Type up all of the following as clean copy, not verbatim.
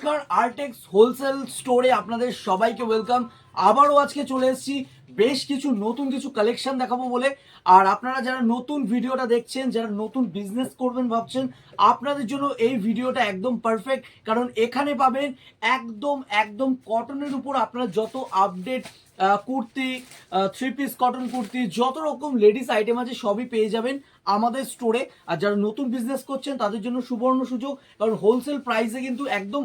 নমস্কার, Artex wholesale স্টোরে আপনাদের সবাইকে ওয়েলকাম। আবারও আজকে চলে এসেছি বেশ কিছু নতুন কিছু কালেকশন দেখাবো বলে। আর আপনারা যারা নতুন ভিডিওটা দেখছেন, যারা নতুন বিজনেস করবেন ভাবছেন, আপনাদের জন্য এই ভিডিওটা একদম পারফেক্ট। কারণ এখানে পাবেন একদম একদম কটনের উপর আপনারা যত update kurti, three piece cotton kurti, যত রকম লেডিস আইটেম আছে সবই পেয়ে যাবেন আমাদের স্টোরে। আর যারা নতুন বিজনেস করছেন তাদের জন্য সুবর্ণ সুযোগ, কারণ হোলসেল প্রাইসে কিন্তু একদম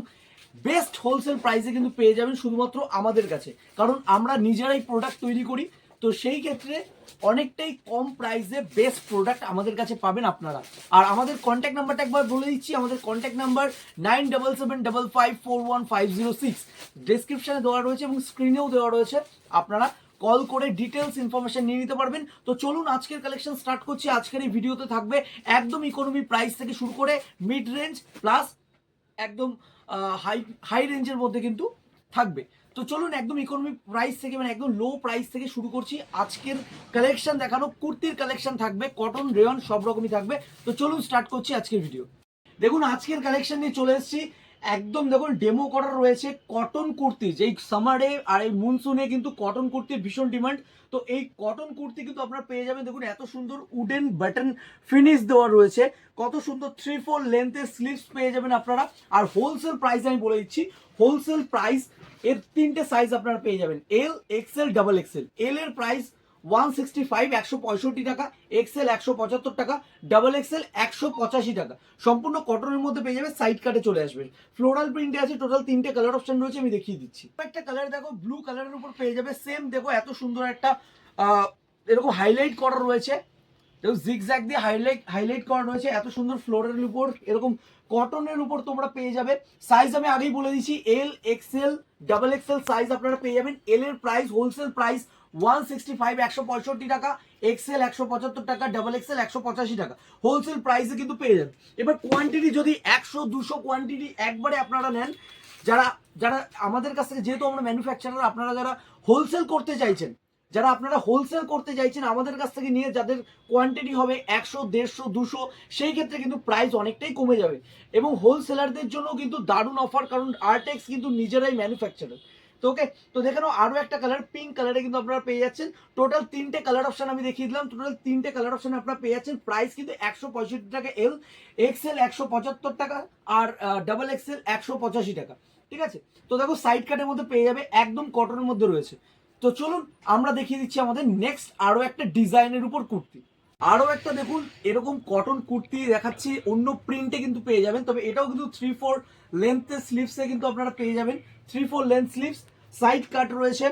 বেস্ট হোলসেল প্রাইসে কিন্তু পেয়ে যাবেন শুধুমাত্র আমাদের কাছে। কারণ আমরা নিজেরাই প্রোডাক্ট তৈরি করি, তো সেই ক্ষেত্রে অনেকটাই কম প্রাইসে বেস্ট প্রোডাক্ট আমাদের কাছে পাবেন আপনারা। আর আমাদের কন্ট্যাক্ট নাম্বারটা একবার বলে দিচ্ছি। আমাদের কন্ট্যাক্ট নাম্বার 9775541506, ডিসক্রিপশনে দেওয়া রয়েছে এবং স্ক্রিনেও দেওয়া রয়েছে। আপনারা কল করে ডিটেলস ইনফরমেশন নিয়ে নিতে পারবেন। তো চলুন আজকের কালেকশন স্টার্ট করছি। আজকের এই ভিডিওতে থাকবে একদম ইকোনমি প্রাইস থেকে শুরু করে মিড রেঞ্জ প্লাস একদম হাই রেঞ্জের মধ্যে কিন্তু থাকবে। তো চলুন একদম ইকোনমি প্রাইস থেকে, মানে একদম লো প্রাইস থেকে শুরু করছি আজকের কালেকশন দেখানো। কুর্তির কালেকশন থাকবে, কটন, রেয়ন সব রকমই থাকবে। তো চলুন স্টার্ট করছি আজকের ভিডিও। দেখুন আজকের কালেকশন নিয়ে চলে এসেছি। একদম দেখুন ডেমো করা রয়েছে কটন কুর্তি। যেই সামারে আর এই মনসুনে কিন্তু কটন কুর্তির ভীষণ ডিমান্ড। তো এই কটন কুর্তি কিন্তু আপনারা পেয়ে যাবেন। দেখুন এত সুন্দর উডেন বাটন ফিনিশ দেওয়া রয়েছে, কত সুন্দর 3/4 লেন্থের স্লিভস পেয়ে যাবেন আপনারা। আর হোলসেল প্রাইস আমি বলে দিচ্ছি, হোলসেল প্রাইস এর তিনটে সাইজ আপনারা পেয়ে যাবেন, এল, এক্সেল, ডাবল এক্সেল। এল এর প্রাইস 165 165 টাকা, এক্সেল 175 টাকা, ডাবল এক্সেল 185 টাকা। সম্পূর্ণ কটনের মধ্যে পেয়ে যাবে, সাইড কাটে চলে আসবে, ফ্লোরাল প্রিন্টে আছে। টোটাল তিনটে কালার অপশন রয়েছে, আমি দেখিয়ে দিচ্ছি। একটা কালার দেখো ব্লু কালারের উপর পেয়ে যাবে, সেম দেখো এত সুন্দর একটা এরকম হাইলাইট করা রয়েছে, জিগজ্যাগ দিয়ে হাইলাইট করা রয়েছে। এত সুন্দর ফ্লোরের উপর এরকম কটনের উপর তোমরা পেয়ে যাবে। সাইজ আমি আগেই বলে দিচ্ছি, এল, এক্সেল, ডাবল এক্সেল সাইজ আপনারা পেয়ে যাবেন। এল এর প্রাইস হোলসেল প্রাইস 165 165 টাকা, এক্সেল 175 টাকা, ডাবল এক্সেল 185 টাকা। হোলসেল প্রাইসে কিন্তু পেয়ে যাবেন। এবার কোয়ান্টিটি যদি 100-200 কোয়ান্টিটি একবারে আপনারা নেন, যারা যারা আমাদের কাছ থেকে, যেহেতু আমরা ম্যানুফ্যাকচারার, আপনারা যারা হোলসেল করতে চাইছেন, আমাদের কাছ থেকে নিয়ে যাদের কোয়ান্টিটি হবে 100, 150, 200, সেই ক্ষেত্রে কিন্তু প্রাইস অনেকটাই কমে যাবে। এবং হোলসেলারদের জন্য কিন্তু দারুণ অফার, কারণ আর্টেক্স কিন্তু নিজেরাই ম্যানুফ্যাকচারার। তো ওকে, তো দেখানো আরো একটা কালার পিঙ্ক কালারে কিন্তু আপনারা পেয়ে যাচ্ছেন। টোটাল তিনটে কালার অপশন আমি দেখিয়ে দিলাম। টোটাল তিনটে কালার অপশন আপনারা পেয়ে যাচ্ছেন। প্রাইস কিন্তু 165 টাকা এল, এক্সেল 175 টাকা, আর ডাবল এক্সেল 185 টাকা। ঠিক আছে, তো দেখো সাইড কাটের মধ্যে পেয়ে যাবে, একদম কটনের মধ্যে রয়েছে। তো চলুন আমরা দেখিয়ে দিচ্ছি আমাদের নেক্সট আরো একটা ডিজাইনের উপর কুর্তি। আরো একটা দেখুন এরকম কটন কুর্তি দেখাচ্ছি, অন্য প্রিন্টে কিন্তু পেয়ে যাবেন। তবে এটাও কিন্তু 3/4 লেন্থের স্লিভসে কিন্তু আপনারা পেয়ে যাবেন। 3/4 লেন্থ স্লিভস, সাইড কাট রয়েছে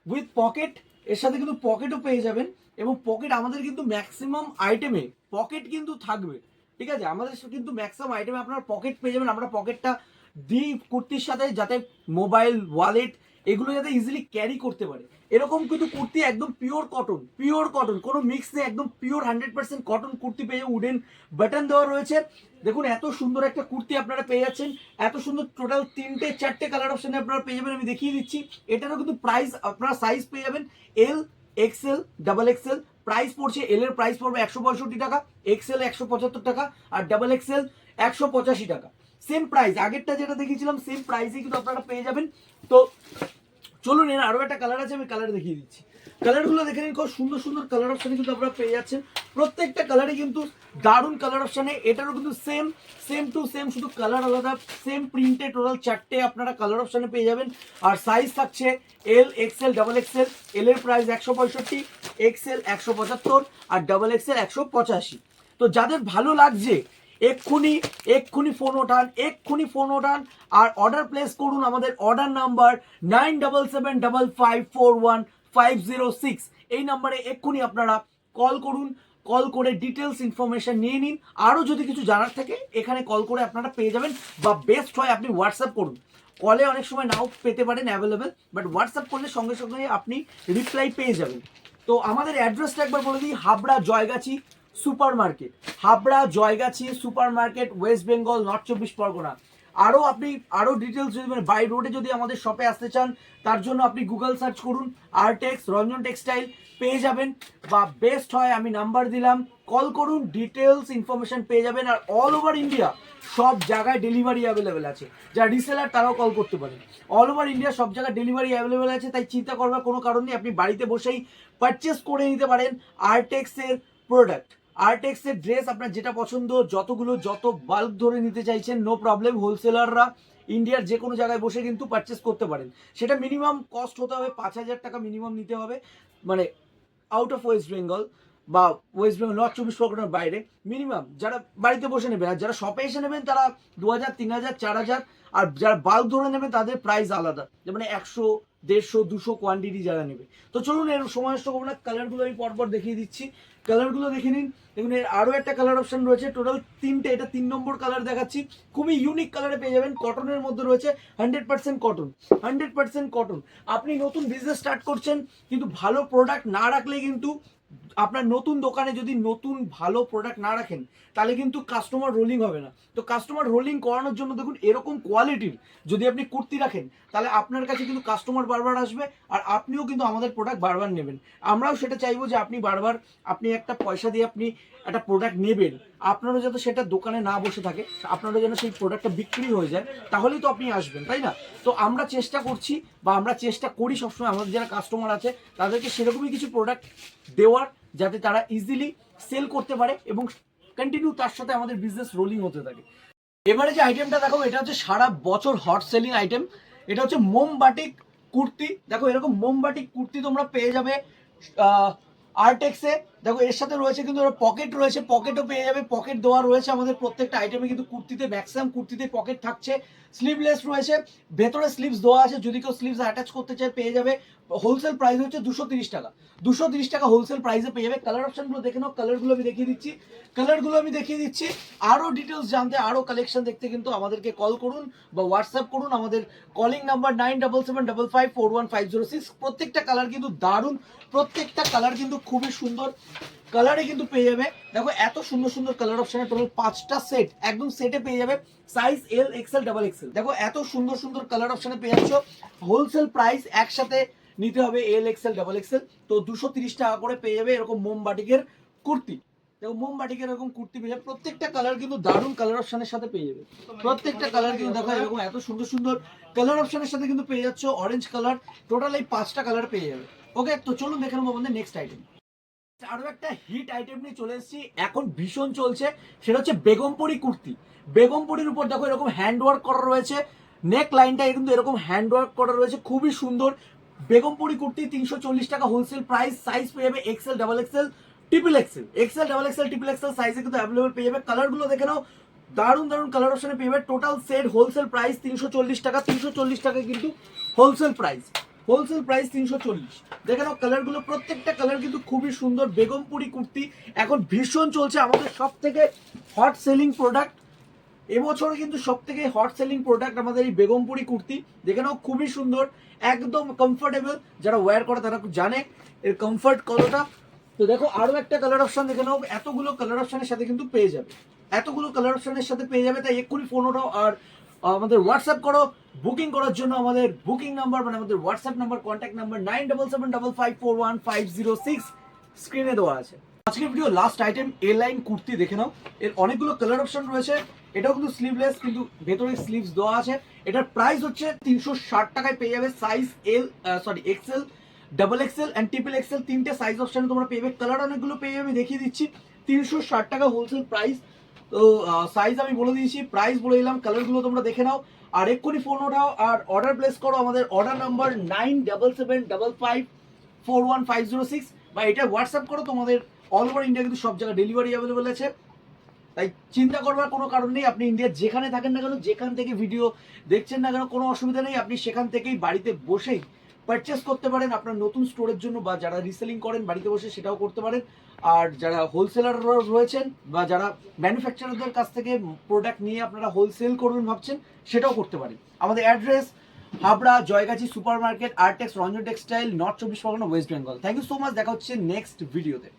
উইথ পকেট। এর সাথে কিন্তু পকেটও পেয়ে যাবেন। এবং পকেট আমাদের কিন্তু ম্যাক্সিমাম আইটেমে পকেট কিন্তু থাকবে। ঠিক আছে, আমাদের কিন্তু ম্যাক্সিমাম আইটেমে আপনারা পকেট পেয়ে যাবেন। আমরা পকেটটা দিই কুর্তির সাথে, যাতে মোবাইল, ওয়ালেট এগুলো যাতে ইজিলি ক্যারি করতে পারে। এরকম কিন্তু কুর্তি একদম পিওর কটন, কোনো মিক্স নেই, একদম পিওর 100% কটন কুর্তি পেয়ে যাবেন। উডেন বাটন দেওয়া রয়েছে। দেখুন এত সুন্দর একটা কুর্তি আপনারা পেয়ে যাচ্ছেন, এত সুন্দর। টোটাল 3-4টে কালার অপশনে আপনারা পেয়ে যাবেন, আমি দেখিয়ে দিচ্ছি। এটারও কিন্তু প্রাইস আপনারা সাইজ পেয়ে যাবেন, এল, এক্সেল, ডাবল এক্সেল। প্রাইস পড়ছে, এল এর প্রাইস পড়বে 165 টাকা, এক্সেল 175 টাকা, আর ডাবল এক্সেল 185 টাকা। সেম প্রাইস, আগেরটা যেটা দেখিয়েছিলাম সেম প্রাইসে কিন্তু আপনারা পেয়ে যাবেন। তো চলুন এর আরো একটা কালার আছে, আমি কালার দেখিয়ে দিচ্ছি। কালারগুলো দেখে নিন, খুব সুন্দর সুন্দর কালার অপশনে কিন্তু আপনারা পেয়ে যাচ্ছেন। প্রত্যেকটা কালারই কিন্তু দারুণ কালার অপশনে। এটারও কিন্তু সেম টু সেম, শুধু কালার আলাদা, সেম প্রিন্টে টোটাল 4টে আপনারা কালার অপশনে পেয়ে যাবেন। আর সাইজ থাকছে এল, এক্সেল, ডাবল এক্সেল। এল এর প্রাইস 165, এক্সেল 175, আর ডাবল এক্সেল 185। তো যাদের ভালো লাগছে এক্ষুনি ফোন ওঠান আর অর্ডার প্লেস করুন। আমাদের অর্ডার নাম্বার 9775541506। এই নাম্বারে এক্ষুনি আপনারা কল করুন। কল করে ডিটেলস ইনফরমেশন নিয়ে নিন। আরও যদি কিছু জানার থাকে এখানে কল করে আপনারা পেয়ে যাবেন, বা বেস্ট হয় আপনি হোয়াটসঅ্যাপ করুন। কলে অনেক সময় নাও পেতে পারেন অ্যাভেলেবেল, বাট হোয়াটসঅ্যাপ করলে সঙ্গে সঙ্গে আপনি রিপ্লাই পেয়ে যাবেন। তো আমাদের অ্যাড্রেসটা একবার বলে দিই, Habra Joygachhi super market, West Bengal, north 24 Pargana. আরও ডিটেলস যদি মানে বাই রোডে যদি আমাদের শপে আসতে চান, তার জন্য আপনি গুগল সার্চ করুন আরটেক্স রঞ্জন টেক্সটাইল, পেয়ে যাবেন। বা বেস্ট হয় আমি নাম্বার দিলাম, কল করুন, ডিটেলস ইনফরমেশন পেয়ে যাবেন। আর অল ওভার ইন্ডিয়া সব জায়গায় ডেলিভারি অ্যাভেলেবেল আছে, যারা রিসেলার তারাও কল করতে পারেন। অল ওভার ইন্ডিয়া সব জায়গায় ডেলিভারি অ্যাভেলেবেল আছে, তাই চিন্তা করবার কোনো কারণ নেই, আপনি বাড়িতে বসেই পারচেস করে নিতে পারেন আরটেক্সের প্রোডাক্ট। আরটেক্সের ড্রেস আপনার যেটা পছন্দ, যত বাল্ক ধরে নিতে চাইছেন, নো প্রবলেম। হোলসেলাররা ইন্ডিয়ার যে কোনো জায়গায় বসে কিন্তু পারচেস করতে পারেন। সেটা মিনিমাম কস্ট হতে হবে 5,000 টাকা মিনিমাম নিতে হবে, মানে আউট অফ ওয়েস্ট বেঙ্গল বা ওয়েস্ট বেঙ্গল নর্থ 24 পরগনার বাইরে মিনিমাম। যারা বাড়িতে বসে নেবেন আর যারা শপে এসে নেবেন তারা 2,000, 3,000, 4,000। আর যারা বাল্ক ধরে নেবেন তাদের প্রাইস আলাদা, মানে 100, 150, 200 কোয়ান্টিটি যারা নেবে। তো চলুন এর সময় নষ্ট করবো না, কালারগুলো আমি পরপর দেখিয়ে দিচ্ছি। কালারগুলো দেখে নিন। দেখুন এর আরও একটা কালার অপশন রয়েছে, টোটাল 3টে, এটা 3 নম্বর কালার দেখাচ্ছি। খুবই ইউনিক কালারে পেয়ে যাবেন, কটনের মধ্যে রয়েছে, 100% কটন, 100% কটন। আপনি নতুন বিজনেস স্টার্ট করছেন কিন্তু ভালো প্রোডাক্ট না রাখলে কিন্তু আপনার নতুন দোকানে যদি নতুন ভালো প্রোডাক্ট না রাখেন তাহলে কিন্তু কাস্টমার রোলিং হবে না। তো কাস্টমার রোলিং করানোর জন্য দেখুন এরকম কোয়ালিটির যদি আপনি কুর্তি রাখেন তাহলে আপনার কাছে কিন্তু কাস্টমার বারবার আসবে, আর আপনিও কিন্তু আমাদের প্রোডাক্ট বারবার নেবেন। আমরাও সেটা চাইবো যে আপনি বারবার, আপনি একটা পয়সা দিয়ে আপনি একটা প্রোডাক্ট নেবেন, আপনারও যাতে সেটা দোকানে না বসে থাকে, আপনারও যেন সেই প্রোডাক্টটা বিক্রি হয়ে যায়, তাহলেই তো আপনি আসবেন, তাই না? তো আমরা চেষ্টা করছি বা আমরা চেষ্টা করি সবসময় আমাদের যারা কাস্টমার আছে তাদেরকে সেরকমই কিছু প্রোডাক্ট দেওয়ার, যাতে তারা ইজিলি সেল করতে পারে এবং কন্টিনিউ তার সাথে আমাদের বিজনেস রোলিং হতে থাকে। এবারে যে আইটেমটা দেখো, এটা হচ্ছে সারা বছর হট সেলিং আইটেম। এটা হচ্ছে মোমবাটিক কুর্তি। দেখো এরকম মোমবাটিক কুর্তি তোমরা পেয়ে যাবে আরটেক্সে। দেখো এর সাথে রয়েছে কিন্তু পকেট রয়েছে, পকেটও পেয়ে যাবে, পকেট দেওয়া রয়েছে আমাদের প্রত্যেকটা আইটেমে। কিন্তু কুর্তিতে ম্যাক্সিমাম কুর্তিতে পকেট থাকছে, স্লিভলেস রয়েছে, ভেতরে স্লিভস দেওয়া আছে, যদি কেউ স্লিভস অ্যাটাচ করতে চায় পেয়ে যাবে। হোলসেল প্রাইস হচ্ছে 230 টাকা, 230 টাকা হোলসেল প্রাইসে পেয়ে যাবে। কালার অপশনগুলো দেখে নাও, কালারগুলো আমি দেখিয়ে দিচ্ছি। আরও ডিটেলস জানতে, আরও কালেকশন দেখতে কিন্তু আমাদেরকে কল করুন বা হোয়াটসঅ্যাপ করুন। আমাদের কলিং নাম্বার 9775541506। প্রত্যেকটা কালার কিন্তু দারুণ, প্রত্যেকটা কালার কিন্তু খুবই সুন্দর কালারে কিন্তু পেয়ে যাবে। দেখো এত সুন্দর সুন্দর কালার অপশনে টোটাল 5টা সেট, একদম সেটে পেয়ে যাবে, size L, XL, double XL. দেখো এত সুন্দর সুন্দর কালার অপশনে পেয়ে যাচ্ছ। হোলসেল প্রাইস একসাথে নিতে হবে এল, এক্সেল, ডাবল এক্সেল, তো 230 টাকা করে পেয়ে যাবে এরকম মোমবাটিকের কুর্তি। দেখো মোমবাটিকের এরকম কুর্তি পেয়ে যাবে, প্রত্যেকটা কালার কিন্তু দারুণ কালার অপশনের সাথে পেয়ে যাবে। প্রত্যেকটা কালার কিন্তু দেখো এরকম এত সুন্দর সুন্দর কালার অপশনের সাথে কিন্তু পেয়ে যাচ্ছ। অরেঞ্জ কালার, টোটাল এই 5টা কালার পেয়ে যাবে। ওকে, তো চলুন দেখে নেবো আমাদের নেক্সট আইটেম। আরো একটা হিট আইটেম নিয়ে চলে এসেছি, এখন ভীষণ চলছে, সেটা হচ্ছে বেগমপুরি কুর্তি। বেগমপুরির উপর দেখো এরকম হ্যান্ড ওয়ার্ক করা রয়েছে, নেক লাইনটা কিন্তু এরকম হ্যান্ড ওয়ার্ক করা রয়েছে, খুবই সুন্দর। বেগমপুরি কুর্তি 340 টাকা হোলসেল প্রাইস। সাইজ পেয়ে যাবে XL, double XL, triple XL, XL, double XL, triple XL সাইজে কিন্তু অ্যাভেলেবল পেয়ে যাবে। কালারগুলো দেখে নাও, দারুণ দারুণ কালার অপশনে পেয়ে যাবে। টোটাল সেট হোলসেল প্রাইস 340 টাকা, 340 টাকা কিন্তু হোলসেল প্রাইস, হোলসেল প্রাইস 340। দেখে নাও কালারগুলো, প্রত্যেকটা কালার কিন্তু খুবই সুন্দর। বেগমপুরি কুর্তি এখন ভীষণ চলছে, আমাদের সব থেকে হট সেলিং প্রোডাক্ট এবছরে, কিন্তু সব থেকে হট সেলিং প্রোডাক্ট আমাদের এই বেগমপুরি কুর্তি। দেখে নাও খুবই সুন্দর, একদম কমফোর্টেবল, যারা ওয়্যার করে তারা জানে এর কমফর্ট কতটা। তো দেখো আরো একটা কালার অপশন দেখে নাও, এতগুলো কালার অপশনের সাথে কিন্তু পেয়ে যাবে, এতগুলো কালার অপশনের সাথে পেয়ে যাবে। তাই এক্ষুনি ফোন ওঠাও আর আমাদের হোয়াটসঅ্যাপ করো। বুকিং করার জন্য আমাদের বুকিং নাম্বার, মানে আমাদের হোয়াটসঅ্যাপ নাম্বার, কন্ট্যাক্ট নাম্বার 9775541506 স্ক্রিনে দেওয়া আছে। আজকের ভিডিও লাস্ট আইটেম এ লাইন কুর্তি দেখে নাও, এর অনেকগুলো কালার অপশন রয়েছে। এটাও কিন্তু স্লিভলেস, কিন্তু ভেতরে স্লিভস দেওয়া আছে। এটার প্রাইস হচ্ছে 360 টাকায় পেয়ে যাবে। Size L, XL, double XL and triple XL, 3টে সাইজ অপশনে তোমরা পেয়ে যাবে। কালার অনেকগুলো পেয়ে যাবে, আমি দেখিয়ে দিচ্ছি। 360 টাকা হোলসেল প্রাইস। তো সাইজ আমি বলে দিয়েছি, প্রাইস বলে দিলাম, কালারগুলো তোমরা দেখে নাও আর এক্ষুনি ফোন ওঠাও আর অর্ডার প্লেস করো। আমাদের অর্ডার নাম্বার 9775541506, বা এটা হোয়াটসঅ্যাপ করো। তোমাদের অল ওভার ইন্ডিয়া কিন্তু সব জায়গায় ডেলিভারি অ্যাভেলেবল আছে, তাই চিন্তা করবার কোনো কারণ নেই। আপনি ইন্ডিয়ার যেখানে থাকেন না কেন, যেখান থেকে ভিডিও দেখছেন না কেন, কোনো অসুবিধা নেই, আপনি সেখান থেকেই বাড়িতে বসেই পারচেস করতে পারেন আপনার নতুন স্টোরের জন্য, বা যারা রিসেলিং করেন বাড়িতে বসে সেটাও করতে পারেন। আর যারা হোলসেলার রয়েছেন বা যারা ম্যানুফ্যাকচারারদের কাছ থেকে প্রোডাক্ট নিয়ে আপনারা হোলসেল করবেন ভাবছেন, সেটাও করতে পারেন। আমাদের address Habra Joygachhi super market, Artex Ranjan textile, north 24 Pargana, west Bengal. Thank you so much, দেখা হচ্ছে নেক্সট ভিডিওতে।